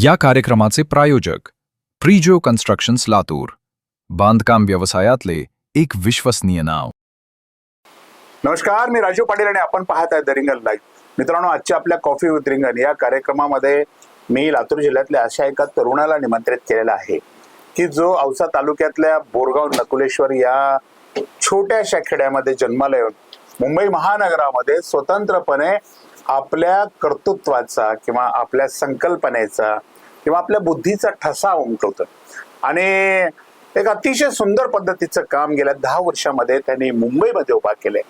या कार्यक्रमाचे प्रायोजक प्रिजो कन्स्ट्रक्शन्स लातूर, बांधकाम व्यवसायातले एक विश्वसनीय नाव. नमस्कार, मी राजीव पाटील आणि आपण पाहत आहे द रिंगण लाईव्ह. मित्रांनो, आजच्या आपल्या कॉफी विथ रिंगण या कार्यक्रमामध्ये मी लातूर जिल्ह्यातल्या अशा एका तरुणाला निमंत्रित केलेला आहे की जो औसा तालुक्यातल्या बोरगाव नकुलेश्वर या छोट्याशा खेड्यामध्ये जन्माला येऊन मुंबई महानगरामध्ये स्वतंत्रपणे आपल्या कर्तृत्वाचा किंवा आपल्या संकल्पनेचा किंवा आपल्या बुद्धीचा ठसा उमटवतं आणि एक अतिशय सुंदर पद्धतीचं काम गेल्या 10 वर्षामध्ये त्यांनी मुंबईमध्ये उभा केलंय.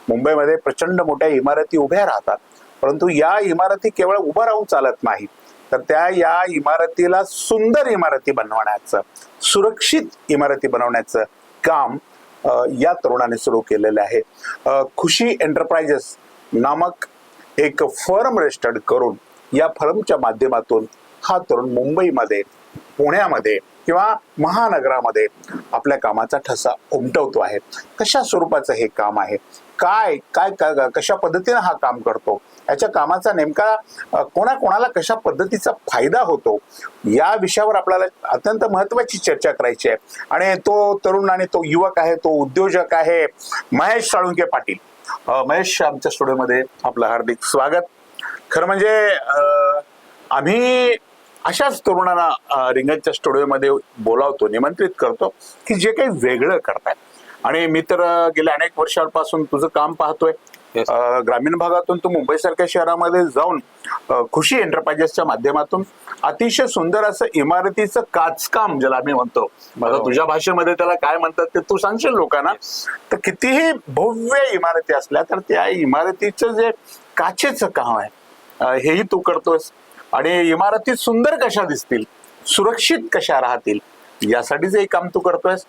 मुंबईमध्ये प्रचंड मोठ्या इमारती उभ्या राहतात, परंतु या इमारती केवळ उभं राहून चालत नाही, तर या इमारतीला सुंदर इमारती बनवण्याचं, सुरक्षित इमारती बनवण्याचं काम या तरुणाने सुरू केलेलं आहे. खुशी एंटरप्राइजेस नामक एक फर्म रजिस्टर्ड करून या फर्मच्या माध्यमातून हा तरुण मुंबईमध्ये, पुण्यामध्ये किंवा महानगरामध्ये आपल्या कामाचा ठसा उमटवतो आहे. कशा स्वरूपाचं हे काम आहे, काय काय कशा पद्धतीने हा काम करतो, याच्या कामाचा नेमका कोणाकोणाला कशा पद्धतीचा फायदा होतो, या विषयावर आपल्याला अत्यंत महत्वाची चर्चा करायची आहे. आणि तो तरुण आणि तो युवक आहे, तो उद्योजक आहे महेश साळुंके पाटील. महेश, आमच्या स्टुडिओमध्ये आपलं हार्दिक स्वागत. खरं म्हणजे आम्ही अशाच तरुणांना रिंगणच्या स्टुडिओमध्ये बोलावतो, निमंत्रित करतो की जे काही वेगळं करतायत. आणि मी तर गेल्या अनेक वर्षांपासून तुझं काम पाहतोय. ग्रामीण भागातून तू मुंबई सारख्या शहरामध्ये जाऊन खुशी एंटरप्राइजेसच्या माध्यमातून अतिशय सुंदर असं इमारतीचं काचकाम, ज्याला आम्ही म्हणतो, मला तुझ्या भाषेमध्ये त्याला काय म्हणतात ते तू सांगशील लोकांना. तर कितीही भव्य इमारती असल्या तर त्या इमारतीचं जे काचेचं काम आहे हेही तू करतोस. आणि इमारती सुंदर कशा दिसतील, सुरक्षित कशा राहतील, यासाठीच हे काम तू करतोयस.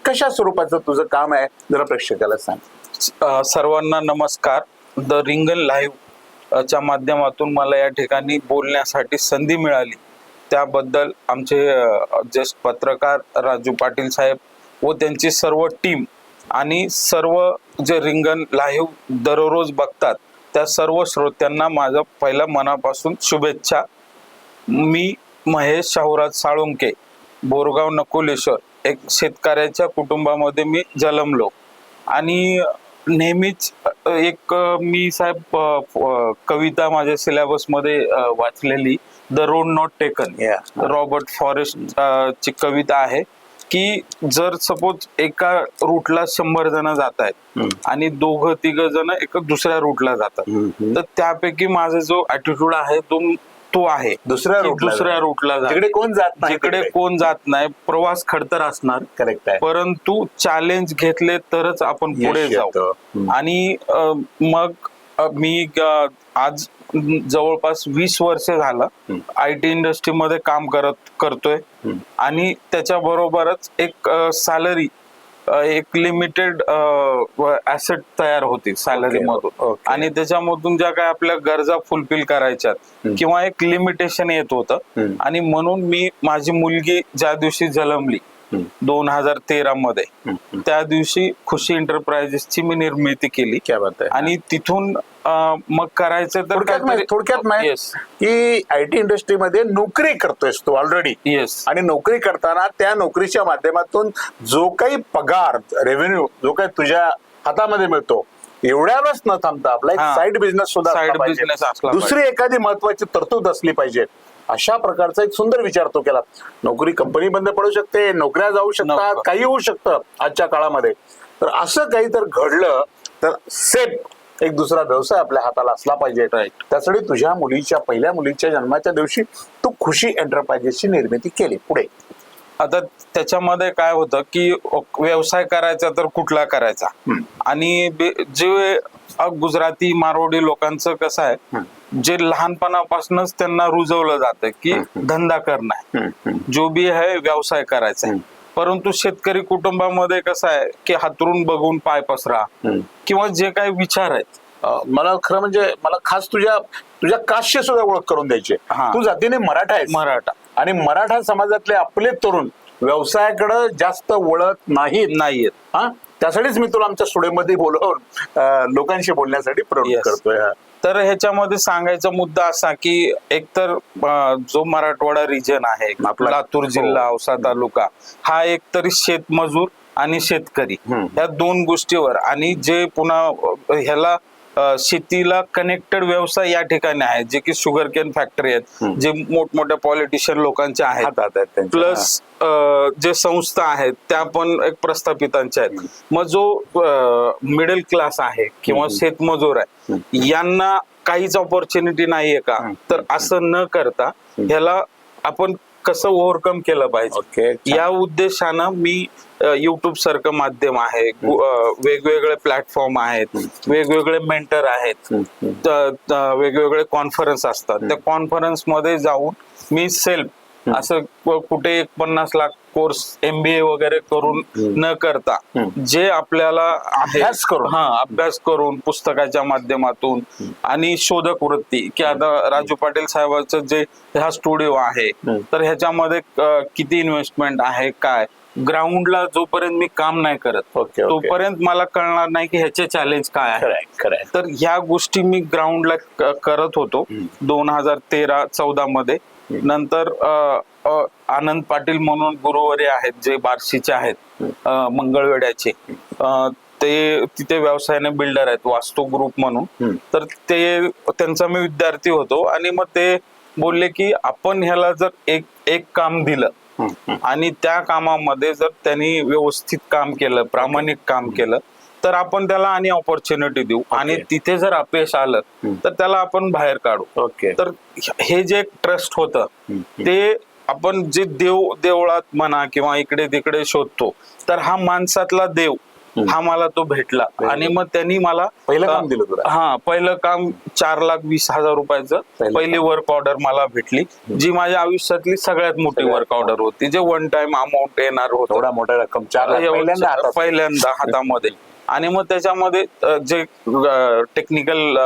कशा स्वरूपाचं तुझं काम आहे, जरा प्रेक्षकाला सांग. सर्वांना नमस्कार. द रिंगण लाईव्ह च्या माध्यमातून मला या ठिकाणी बोलण्यासाठी संधी मिळाली, त्याबद्दल आमचे ज्येष्ठ पत्रकार राजू पाटील साहेब व त्यांची सर्व टीम आणि सर्व जे रिंगण लाईव्ह दररोज बघतात त्या सर्व श्रोत्यांना माझं पहिल्या मनापासून शुभेच्छा. मी महेश शाहूराज साळुंके, बोरगाव नकुलेश्वर, एक शेतकऱ्याच्या कुटुंबामध्ये मी जन्मलो आणि नेहमीच एक मी साहेब कविता माझ्या सिलेबस मध्ये वाचलेली, the road not taken, Robert forest ची कविता आहे की जर सपोज एका रूटला 100 जण जात आहेत आणि 2-3 जण एक दुसऱ्या रूटला जातात, तर त्यापैकी माझा जो ऍटिट्यूड आहे तो आहे दुसऱ्या रूटला जिकडे कोण जात नाही. प्रवास खडतर असणार, करेक्ट आहे, परंतु चॅलेंज घेतले तरच आपण पुढे जाऊ. आणि मग मी आज जवळपास 20 वर्ष झालं IT इंडस्ट्रीमध्ये काम करतोय आणि त्याच्या बरोबरच एक सॅलरी, एक लिमिटेड ऍसेट तयार होती सॅलरी मधून. आणि त्याच्यामधून ज्या काही आपल्या गरजा फुलफिल करायच्यात किंवा एक लिमिटेशन येत होतं. आणि म्हणून मी माझी मुलगी ज्या दिवशी जन्मली 2013 मध्ये, त्या दिवशी खुशी एंटरप्राइजेसची मी निर्मिती केली. आणि तिथून मग करायचं तर थोडक्यात की IT इंडस्ट्रीमध्ये नोकरी करतोयस तू ऑलरेडी. येस. आणि नोकरी करताना त्या नोकरीच्या माध्यमातून जो काही पगार, रेव्हेन्यू जो काही तुझ्या हातामध्ये मिळतो, एवढ्यावरच न थांबता आपला एक साईड बिझनेस सुद्धा, दुसरी एखादी महत्वाची तरतूद असली पाहिजे. अशा प्रकारचा एक सुंदर विचार तो केला. नोकरी कंपनी बंद पडू शकते, नोकऱ्या जाऊ शकतात, काही होऊ शकतं आजच्या काळामध्ये. तर असं काही तर घडलं तर सेफ एक दुसरा व्यवसाय आपल्या हाताला असला पाहिजे. त्यासाठी तुझ्या पहिल्या मुलीच्या जन्माच्या दिवशी तू खुशी एंटरप्राइजेसची निर्मिती केली. पुढे आता त्याच्यामध्ये काय होतं की व्यवसाय करायचा तर कुठला करायचा, आणि जे गुजराती मारवाडी लोकांचं कसं आहे, जे लहानपणापासूनच त्यांना रुजवलं जातं की धंदा करणं, जो बी आहे व्यवसाय करायचा आहे. परंतु शेतकरी कुटुंबामध्ये कसं आहे की हातरून बघून पाय पसरा किंवा जे काही विचार आहेत. मला खरं म्हणजे मला खास तुझ्या कास्टची सुद्धा ओळख करून द्यायची. तू जातीने मराठा आहेस, मराठा, आणि मराठा समाजातले आपले तरुण व्यवसायाकडे जास्त वळत नाहीत. त्यासाठीच मी तुला आमच्या स्टुडिओमध्ये बोलवून लोकांशी बोलण्यासाठी प्रवृत्त Yes. करतोय. तर ह्याच्यामध्ये सांगायचा मुद्दा असा की एकतर जो मराठवाडा रिजन आहे आपला- लातूर जिल्हा औसा तालुका हा एकतरी शेतमजूर आणि शेतकरी या दोन गोष्टीवर आणि जे पुन्हा ह्याला शेतीला कनेक्टेड व्यवसाय या ठिकाणी आहेत जे की शुगर केन फॅक्टरी आहेत जे मोठमोठ्या पॉलिटिशियन लोकांचे आहेत हातात आहेत त्यांच्या. प्लस जे संस्था आहेत त्या पण एक प्रस्थापितांच्या आहेत. मग जो मिडल क्लास आहे किंवा शेतमजूर आहे यांना काहीच ऑपॉर्च्युनिटी नाहीये का, तर असं न करता ह्याला आपण कसं ओव्हरकम केलं पाहिजे ओके, छान. या उद्देशानं मी युट्यूब सारखं माध्यम आहे, वेगवेगळे प्लॅटफॉर्म आहेत, वेगवेगळे मेंटर आहेत, वेगवेगळे कॉन्फरन्स असतात. त्या कॉन्फरन्स मध्ये जाऊन मी सेल्फ असं कुठे 50 लाख कोर्स MBA वगैरे करून न करता जे आपल्याला आहे अभ्यास करून पुस्तकाच्या माध्यमातून आणि शोधक वृत्ती की आता राजू पाटील साहेबांचं जे हा स्टुडिओ आहे तर ह्याच्यामध्ये किती इन्व्हेस्टमेंट आहे, काय ग्राउंडला जोपर्यंत मी काम नाही करत तोपर्यंत मला कळणार नाही की ह्याचे चॅलेंज काय आहे. तर ह्या गोष्टी मी ग्राउंडला करत होतो 2013-14 मध्ये. नंतर आनंद पाटील म्हणून गुरुवर्य आहेत जे बार्शीचे आहेत मंगळवेड्याचे, ते तिथे व्यवसायाने बिल्डर आहेत वास्तू ग्रुप म्हणून. तर ते त्यांचा मी विद्यार्थी होतो आणि मग ते बोलले की आपण ह्याला जर एक काम दिलं आणि त्या कामामध्ये जर त्यांनी व्यवस्थित काम केलं, प्रामाणिक काम केलं तर आपण त्याला आणि ऑपॉर्च्युनिटी देऊ आणि तिथे जर अपयश आलं तर त्याला आपण बाहेर काढू. तर हे जे ट्रस्ट होतं ते आपण जे देवळात म्हणा किंवा इकडे तिकडे शोधतो तर हा माणसातला देव हा मला तो भेटला आणि मग त्यांनी मला पहिलं काम दिलं तुला. पहिलं काम 4,20,000 रुपयाचं पहिली वर्क ऑर्डर मला भेटली जी माझ्या आयुष्यातली सगळ्यात मोठी वर्क ऑर्डर होती, जे वन टाइम अमाऊंट येणार होतं. एवढा मोठा रक्कम 4 लाख पहिल्यांदा हातामध्ये. आणि मग त्याच्यामध्ये जे टेक्निकल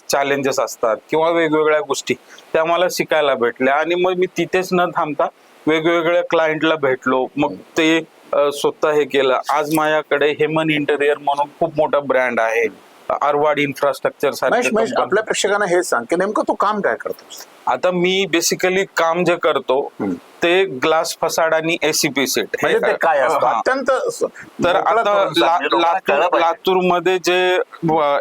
चॅलेंजेस असतात किंवा वेगवेगळ्या गोष्टी त्या मला शिकायला भेटल्या आणि मग मी तिथेच न थांबता वेगवेगळ्या क्लायंटला भेटलो. मग ते स्वतः हे केलं. आज माझ्याकडे हेमन इंटेरियर म्हणून खूप मोठा ब्रँड आहे, आरवाड इन्फ्रास्ट्रक्चर सारखे. आपल्या प्रेक्षकांना हे सांग की नेमकं तू काम काय करतोस. आता मी बेसिकली काम जे करतो ते ग्लास फसाड आणि ACP सीट म्हणजे ते काय असतं अत्यंत. तर आता लातूर मध्ये जे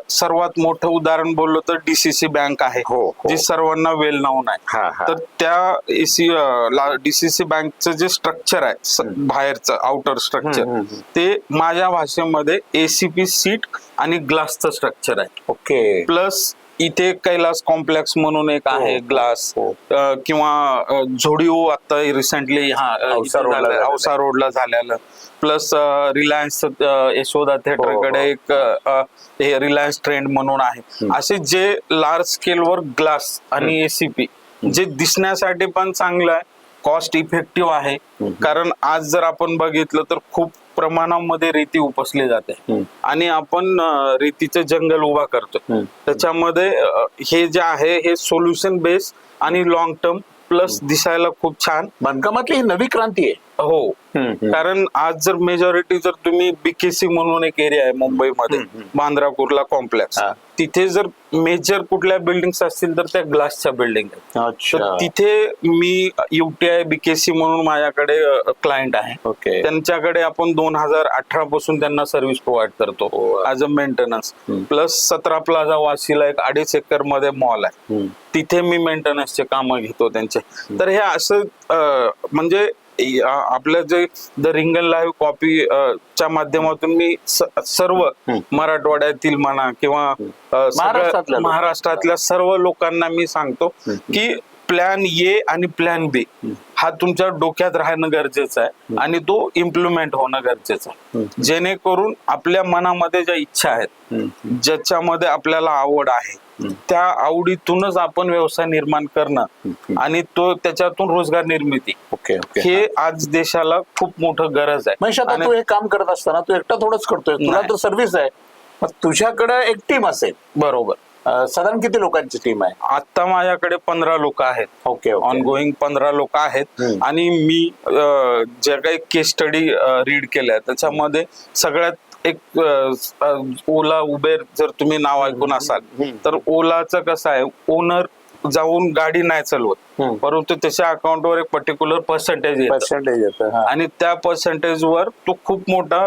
सर्वात मोठं उदाहरण बोललो तर DCC बँक आहे जी सर्वांना वेल नाऊन आहे. तर त्या DCC बँकचं जे स्ट्रक्चर आहे बाहेरचं आउटर स्ट्रक्चर ते माझ्या भाषेमध्ये ACP सीट आणि ग्लासचं स्ट्रक्चर आहे. ओके. प्लस इथे कैलास कॉम्प्लेक्स म्हणून एक आहे ग्लास किंवा झोडिओ आता रिसेंटली औसा रोडला झालेलं. प्लस रिलायन्स यशोदा थिएटरकडे एक हे रिलायन्स ट्रेंड म्हणून आहे. असे जे लार्ज स्केलवर ग्लास आणि ACP जे दिसण्यासाठी पण चांगलं आहे, कॉस्ट इफेक्टिव्ह आहे. कारण आज जर आपण बघितलं तर खूप प्रमाणामध्ये रेती उपसली जाते आणि आपण रेतीचं जंगल उभा करतो. त्याच्यामध्ये हे जे आहे हे सोल्युशन बेस आणि लॉंग टर्म प्लस दिसायला खूप छान. बांधकामातली ही नवी क्रांती आहे. हो, कारण आज जर मेजॉरिटी जर तुम्ही BKC म्हणून एक एरिया आहे मुंबईमध्ये बांद्रा कुर्ला कॉम्प्लेक्स, तिथे जर मेजर कुठल्या बिल्डिंग्स असतील तर त्या ग्लासच्या बिल्डिंग आहेत. तर तिथे मी UTI BKC म्हणून माझ्याकडे क्लायंट आहे. त्यांच्याकडे आपण 2018 पासून त्यांना सर्व्हिस प्रोव्हाइड करतो as a maintenance. Plus 17 plaza वाशीला एक 2.5 एकर मध्ये मॉल आहे, तिथे मी मेंटेनन्सचे कामं घेतो त्यांचे. तर हे असं म्हणजे आपलं जे द रिंगण लाईव्ह कॉपी च्या माध्यमातून मी सर्व मराठवाड्यातील म्हणा किंवा महाराष्ट्रातल्या सर्व लोकांना मी सांगतो की प्लॅन A आणि प्लॅन B हा तुमच्या डोक्यात राहणं गरजेचं आहे आणि तो इम्प्लिमेंट होणं गरजेचं आहे, जेणेकरून आपल्या मनामध्ये ज्या इच्छा आहेत, ज्याच्यामध्ये आपल्याला आवड आहे, त्या आवडीतूनच आपण व्यवसाय निर्माण करणं आणि तो त्याच्यातून रोजगार निर्मिती हे आज देशाला खूप मोठं गरज आहे. महेश, आता तू हे काम करत असताना तू एकटा थोडंच करतोय, तुला तर सर्व्हिस आहे, तुझ्याकडे एक टीम असेल. बरोबर. साधारण किती लोकांची टीम आहे? आता माझ्याकडे 15 लोक आहेत. ओके ऑनगोईंग 15 लोक आहेत. आणि मी जे काही केस स्टडी रीड केल्या त्याच्यामध्ये सगळ्यात एक ओला उबेर जर तुम्ही नाव ऐकून असाल तर ओलाचं कसं आहे, ओनर जाऊन गाडी नाही चालवत परंतु त्याच्या अकाउंटवर एक पर्टिक्युलर पर्सेंटेज येतं आणि त्या पर्सेंटेज वर तो खूप मोठा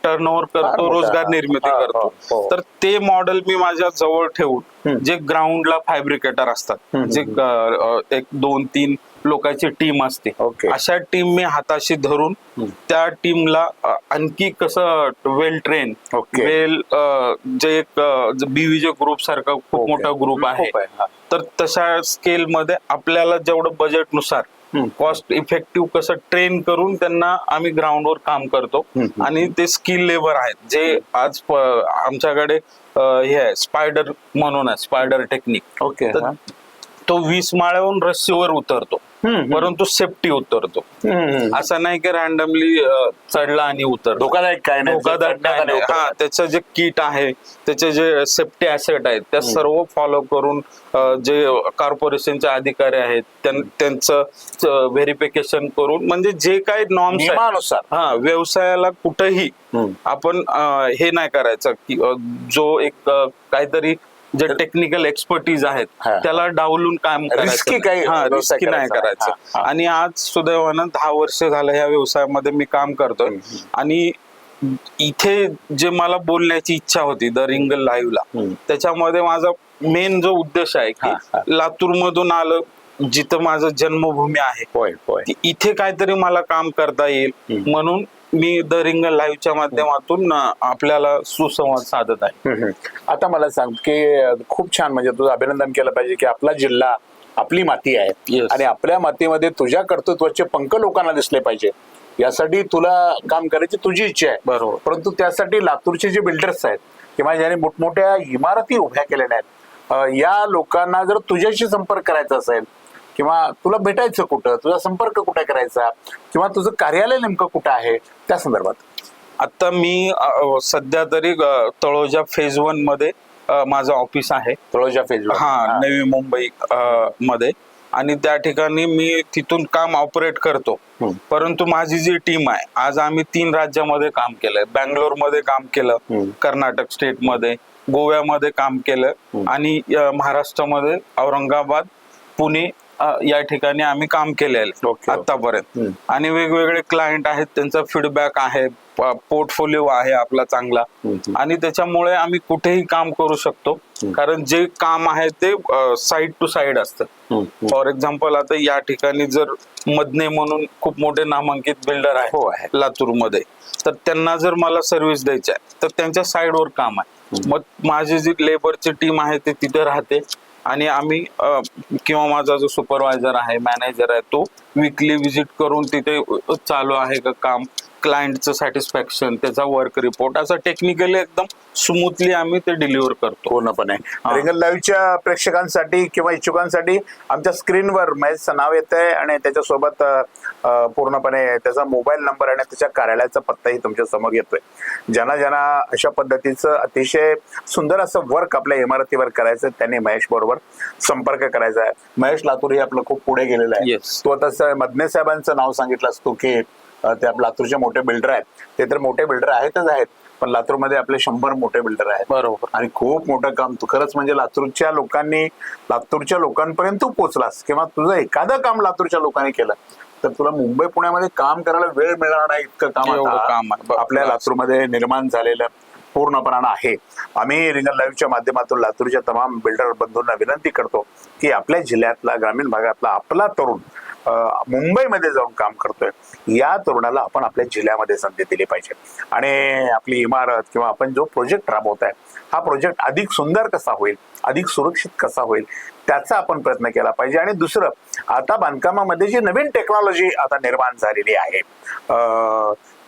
टर्नओव्हर करतो, रोजगार निर्मिती करतो. तर ते मॉडेल मी माझ्या जवळ ठेवून जे ग्राउंडला फॅब्रिकेटर असतात, जे 1-2-3 लोकांची टीम असते, अशा टीम मी हाताशी धरून त्या टीमला आणखी कसं वेल ट्रेन, वेल जे एक बीव्हीजे ग्रुप सारखा खूप मोठा ग्रुप आहे, तर तशा स्केल मध्ये आपल्याला जेवढं बजेट नुसार कॉस्ट इफेक्टिव्ह कसं ट्रेन करून त्यांना आम्ही ग्राउंडवर काम करतो. आणि ते स्किल लेबर आहेत जे आज आमच्याकडे हे आहे स्पायडर म्हणून आहे, स्पायडर टेक्निक. तो 20 माळ्याहून रस्सीवर उतरतो परंतु सेफ्टी उतरतो. असं नाही की रॅन्डमली चढला आणि उतरतो. धोकादायक काय नाही, हा, त्याचं जे किट आहे, त्याचे जे सेफ्टी ऍसेट आहेत त्या सर्व फॉलो करून जे कॉर्पोरेशनचे अधिकारी आहेत त्यांचं व्हेरिफिकेशन करून, म्हणजे जे काही नॉर्म्स नियमानुसार व्यवसायाला कुठेही आपण हे नाही करायचं की जो एक काहीतरी जे टेक्निकल एक्सपर्टीज आहेत त्याला डावलून काम रिस्की नाही करायचं. आणि आज सुदैवानं 10 वर्ष झालं ह्या व्यवसायामध्ये मी काम करतोय. आणि इथे जे मला बोलण्याची इच्छा होती द रिंगल लाईव्हला, त्याच्यामध्ये माझा मेन जो उद्देश आहे की लातूर मधून आलं, जिथं माझं जन्मभूमी आहे, इथे काहीतरी मला काम करता येईल म्हणून मी द रिंगल लाईव्हच्या माध्यमातून आपल्याला सुसंवाद साधत आहे. आता मला सांग की खूप छान, म्हणजे तुझं अभिनंदन केलं पाहिजे की आपला जिल्हा, आपली माती आहे आणि आपल्या मातीमध्ये तुझ्या कर्तृत्वाचे पंख लोकांना दिसले पाहिजे, यासाठी तुला काम करायची तुझी इच्छा आहे. बरोबर. परंतु त्यासाठी लातूरचे जे बिल्डर्स आहेत किंवा ज्यांनी मोठमोठ्या इमारती उभ्या केलेल्या आहेत, या लोकांना जर तुझ्याशी संपर्क करायचा असेल किंवा तुला भेटायचं कुठं, तुझा संपर्क कुठे करायचा किंवा तुझं कार्यालय नेमकं कुठं आहे, त्या संदर्भात. आता मी सध्या तरी तळोजा फेज 1 मध्ये माझं ऑफिस आहे. तळोजा फेज 1, नवी मुंबई मध्ये. आणि त्या ठिकाणी मी तिथून काम ऑपरेट करतो. परंतु माझी जी टीम आहे, आज आम्ही 3 राज्यामध्ये काम केलंय. बँगलोर मध्ये काम केलं, कर्नाटक स्टेट मध्ये, गोव्यामध्ये काम केलं आणि महाराष्ट्रामध्ये औरंगाबाद, पुणे या ठिकाणी आम्ही काम केलेलं आतापर्यंत. आणि वेगवेगळे क्लायंट आहेत, त्यांचा फीडबॅक आहे, पोर्टफोलिओ आहे आपला चांगला, आणि त्याच्यामुळे आम्ही कुठेही काम करू शकतो. कारण जे काम आहे ते साइड टू साइड असतं. फॉर एक्झाम्पल आता या ठिकाणी जर मदने म्हणून खूप मोठे नामांकित बिल्डर आहे लातूरमध्ये, तर त्यांना जर मला सर्व्हिस द्यायची आहे तर त्यांच्या साइडवर काम आहे. मग माझी जी लेबरची टीम आहे ते तिथे राहते आणि आम्ही किंवा माझा जो सुपरवायझर आहे, मॅनेजर आहे, तो वीकली व्हिजिट करून तिथे चालू आहे का काम, क्लायंटचं सॅटिस्फॅक्शन, त्याचा वर्क रिपोर्ट, असं टेक्निकली एकदम स्मूथली आम्ही ते डिलिव्हर करतो पूर्णपणे. रिंगल लाईव्हच्या प्रेक्षकांसाठी किंवा इच्छुकांसाठी आमच्या स्क्रीनवर महेशचं नाव येत आहे आणि त्याच्यासोबत पूर्णपणे त्याचा मोबाईल नंबर आणि त्याच्या कार्यालयाचा पत्ताही तुमच्या समोर येतोय. ज्यांना अशा पद्धतीचं अतिशय सुंदर असं वर्क आपल्या इमारतीवर करायचं, त्यांनी महेश बरोबर संपर्क करायचा आहे. महेश लातूर हे आपलं खूप पुढे गेलेलं आहे. तू आता मदने साहेबांचं नाव सांगितलंस तू की ते लातूरचे मोठे बिल्डर आहेत. ते तर मोठे बिल्डर आहेतच आहेत, पण लातूरमध्ये आपले 100 मोठे बिल्डर आहेत. बरोबर. आणि खूप मोठं काम तू खरंच, म्हणजे लातूरच्या लोकांपर्यंत तू पोहोचलास किंवा तुझं एखादं काम लातूरच्या लोकांनी केलं तर तुला मुंबई पुण्यामध्ये काम करायला वेळ मिळणार नाही, इतकं काम आपल्या लातूरमध्ये निर्माण झालेलं पूर्णपणानं आहे. आम्ही रिंगल लाईव्हच्या माध्यमातून लातूरच्या तमाम बिल्डर बंधूंना विनंती करतो की आपल्या जिल्ह्यातला, ग्रामीण भागातला आपला तरुण मुंबईमध्ये जाऊन काम करतोय, या तरुणाला आपण आपल्या जिल्ह्यामध्ये संधी दिली पाहिजे. आणि आपली इमारत किंवा आपण जो प्रोजेक्ट राबवत आहे, हा प्रोजेक्ट अधिक सुंदर कसा होईल, अधिक सुरक्षित कसा होईल, त्याचा आपण प्रयत्न केला पाहिजे. आणि दुसरं, आता बांधकामामध्ये जी नवीन टेक्नॉलॉजी आता निर्माण झालेली आहे,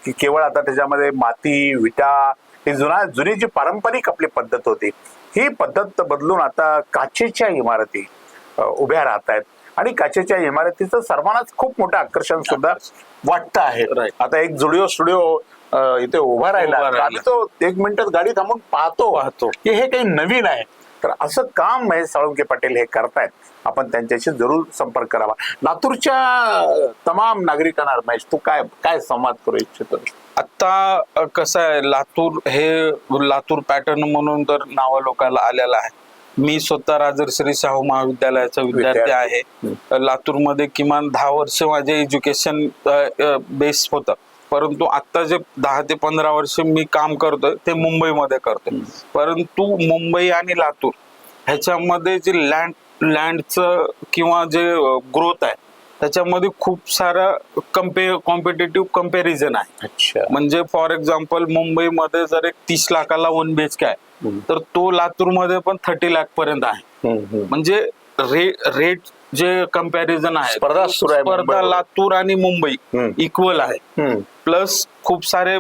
की केवळ आता त्याच्यामध्ये माती, विटा, ही जुनी जी पारंपरिक आपली पद्धत होती, ही पद्धत बदलून आता काचेच्या इमारती उभ्या राहत आहेत. आणि काचेच्या इमारतीचं सर्वांनाच खूप मोठं आकर्षण सुद्धा वाटतं आहे. आता एक जुडिओ स्टुडिओ इथे उभा राहिला, आम्ही तो 1 मिनिटात गाडी थांबून पाहतो की हे काही नवीन आहे. तर असं काम महेश साळुंके पाटील हे करतायत. आपण त्यांच्याशी जरूर संपर्क करावा. लातूरच्या तमाम नागरिकांना महेश तू काय काय संवाद करू इच्छितो? आता कसं आहे, लातूर पॅटर्न म्हणून तर नाव लोकांना आलेलं आहे. मी स्वतः राजर्षी शाहू महाविद्यालयाचा विद्यार्थी आहे. लातूरमध्ये किमान 10 वर्ष माझे एज्युकेशन बेस होतं, परंतु आता जे 10 ते 15 वर्ष मी काम करतोय ते मुंबईमध्ये करतोय. परंतु मुंबई आणि लातूर ह्याच्यामध्ये जे लँडचं किंवा जे ग्रोथ आहे त्याच्यामध्ये खूप सारा कॉम्पिटेटिव्ह कम्पॅरिझन आहे. अच्छा. म्हणजे फॉर एक्झाम्पल मुंबईमध्ये जर एक 30 लाखाला 1 BHK आहे तर तो लातूरमध्ये पण 30 लाख पर्यंत आहे. म्हणजे रेट जे कम्पॅरिझन आहे, स्पर्धा लातूर आणि मुंबई इक्वल आहे. प्लस खूप सारे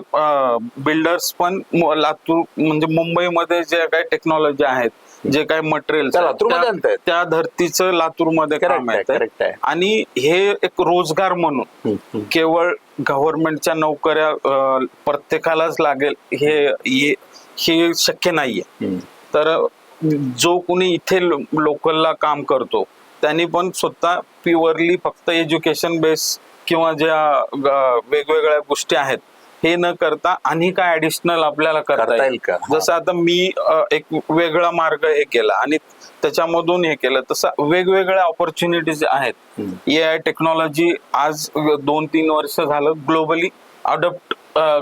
बिल्डर्स पण लातूर म्हणजे मुंबईमध्ये जे काही टेक्नॉलॉजी आहेत, जे काही मटेरियल त्या धर्तीचं लातूरमध्ये काम आहे. आणि हे एक रोजगार म्हणून केवळ गव्हर्नमेंटच्या नोकऱ्या प्रत्येकालाच लागेल हे शक्य नाहीये. तर जो कोणी इथे लोकलला काम करतो त्यांनी पण स्वतः प्युअरली फक्त एज्युकेशन बेस किंवा ज्या वेगवेगळ्या गोष्टी आहेत हे न करता आणि काय ऍडिशनल आपल्याला करता येईल का? जसं आता मी एक वेगळा मार्ग हे केला आणि त्याच्यामधून हे केलं, तसं वेगवेगळ्या ऑपॉर्च्युनिटीज आहेत. AI टेक्नॉलॉजी आज 2-3 वर्ष झालं ग्लोबली अडॉप्ट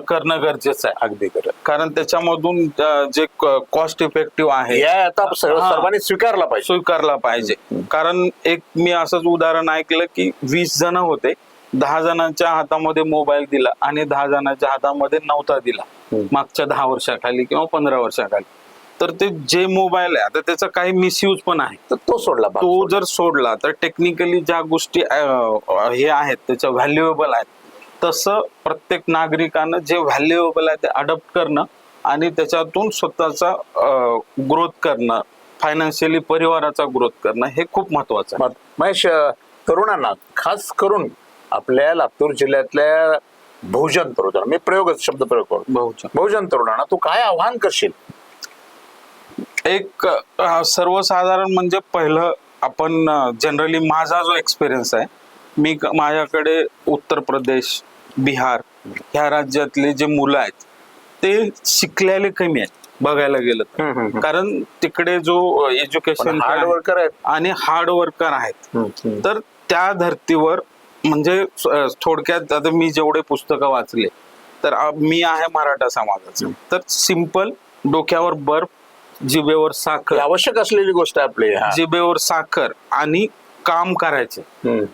करणं गरजेचं आहे. अगदी खरं. कारण त्याच्यामधून जे कॉस्ट इफेक्टिव्ह आहे आता सर्वांनी स्वीकारला पाहिजे. कारण एक मी असंच उदाहरण ऐकलं की 20 जण होते, 10 जणांच्या हातामध्ये मोबाईल दिला आणि 10 जणांच्या हातामध्ये नव्हता दिला मागच्या 10 वर्षाखाली किंवा 15 वर्षाखाली. तर ते जे मोबाईल आहे आता त्याचा काही मिसयूज पण आहे, तर तो जर सोडला तर टेक्निकली ज्या गोष्टी हे आहेत त्याच्या व्हॅल्युएबल आहेत, तसं प्रत्येक नागरिकानं जे व्हॅल्युएबल आहे ते अडॉप्ट करणं आणि त्याच्यातून स्वतःचा ग्रोथ करणं, फायनान्शियली परिवाराचा ग्रोथ करणं हे खूप महत्वाचं आहे. महेश, तरुणांना खास करून आपल्या लातूर जिल्ह्यातल्या बहुजन तरुणांना, मी शब्द प्रयोग करतो, बहुजन तरुणांना तू काय आव्हान करशील? एक सर्वसाधारण म्हणजे पहिलं आपण जनरली माझा जो एक्सपिरियन्स आहे, मी माझ्याकडे उत्तर प्रदेश, बिहार ह्या राज्यातले जे मुलं आहेत ते शिकलेले कमी आहेत बघायला गेलं. कारण तिकडे जो एज्युकेशन हार्ड वर्कर आहेत आणि हार्ड वर्कर आहेत. तर त्या धर्तीवर म्हणजे थोडक्यात आता मी जेवढे पुस्तकं वाचले तर मी आहे मराठा समाजाचं, तर सिंपल डोक्यावर बर्फ, जिभेवर साखर आवश्यक असलेली गोष्ट आपली, जिभेवर साखर आणि काम करायचे.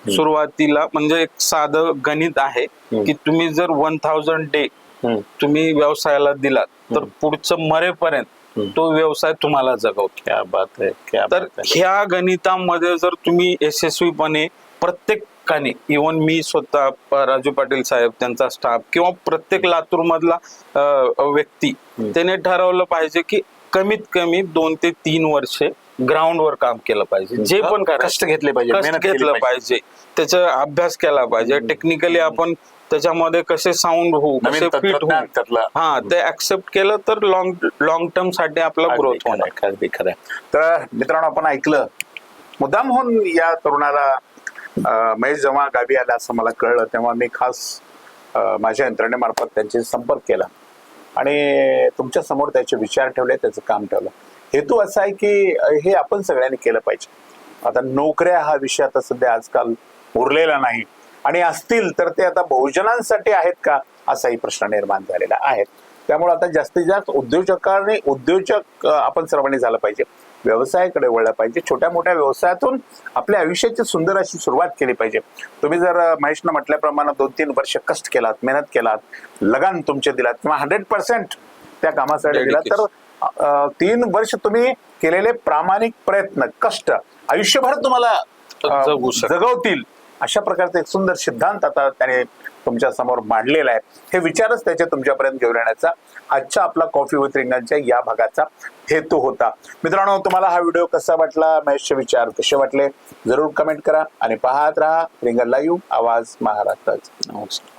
सुरुवातीला म्हणजे एक साधं गणित आहे की तुम्ही जर 1000 डे तुम्ही व्यवसायाला दिलात तर पुढचं मरेपर्यंत तो व्यवसाय तुम्हाला जगवतो. क्या बात आहे. तर ह्या गणितामध्ये जर तुम्ही यशस्वीपणे प्रत्येकाने, इव्हन मी स्वतः राजू पाटील साहेब, त्यांचा स्टाफ किंवा प्रत्येक लातूर मधला व्यक्ती त्याने ठरवलं पाहिजे की कमीत कमी 2 ते 3 वर्षे ग्राउंड वर काम केलं पाहिजे. जे पण कष्ट घेतले पाहिजे, कष्ट घेतलं पाहिजे, त्याचा अभ्यास केला पाहिजे. टेक्निकली आपण त्याच्यामध्ये कसे साऊंड होऊ, कसे फिट होऊ, ते ऍक्सेप्ट केलं तर लॉंग टर्म साठी आपला ग्रोथ होणार. अगदी खरं. तर मित्रांनो, आपण ऐकलं, मुद्दाम होऊन या तरुणाला महेश जेव्हा गावी आला असं मला कळलं तेव्हा मी खास माझ्या यंत्रणेमार्फत त्यांची संपर्क केला आणि तुमच्या समोर त्याचे विचार ठेवले, त्याचं काम ठेवलं. हेतू असा आहे की हे आपण सगळ्यांनी केलं पाहिजे. आता नोकऱ्या हा विषय आता सध्या आजकाल उरलेला नाही आणि असतील तर ते आता बहुजनांसाठी आहेत का असाही प्रश्न निर्माण झालेला आहे. त्यामुळे आता जास्तीत जास्त उद्योजक आपण सर्वांनी झालं पाहिजे, व्यवसायाकडे वळलं पाहिजे. छोट्या मोठ्या व्यवसायातून आपल्या आयुष्याची सुंदर अशी सुरुवात केली पाहिजे. तुम्ही जर महेशनं म्हटल्याप्रमाणे 2-3 वर्ष कष्ट केलात, मेहनत केलात, लगान तुमचे दिलात किंवा 100% त्या कामासाठी दिलात तर 3 वर्ष तुम्ही केलेले प्रामाणिक प्रयत्न, कष्ट आयुष्यभर तुम्हाला जगवतील. अशा प्रकारचा एक सुंदर सिद्धांत आता त्याने तुमच्या समोर मांडलेला आहे. हे विचारच त्याचे तुमच्यापर्यंत घेऊन येण्याचा आजच्या आपला कॉफी विथ रिंगणच्या या भागाचा हेतू होता. मित्रांनो, तुम्हाला हा व्हिडिओ कसा वाटला, महेशचे विचार कसे वाटले, जरूर कमेंट करा आणि पाहत राहा रिंगण लाईव्ह, आवाज महाराष्ट्राचा. नमस्कार.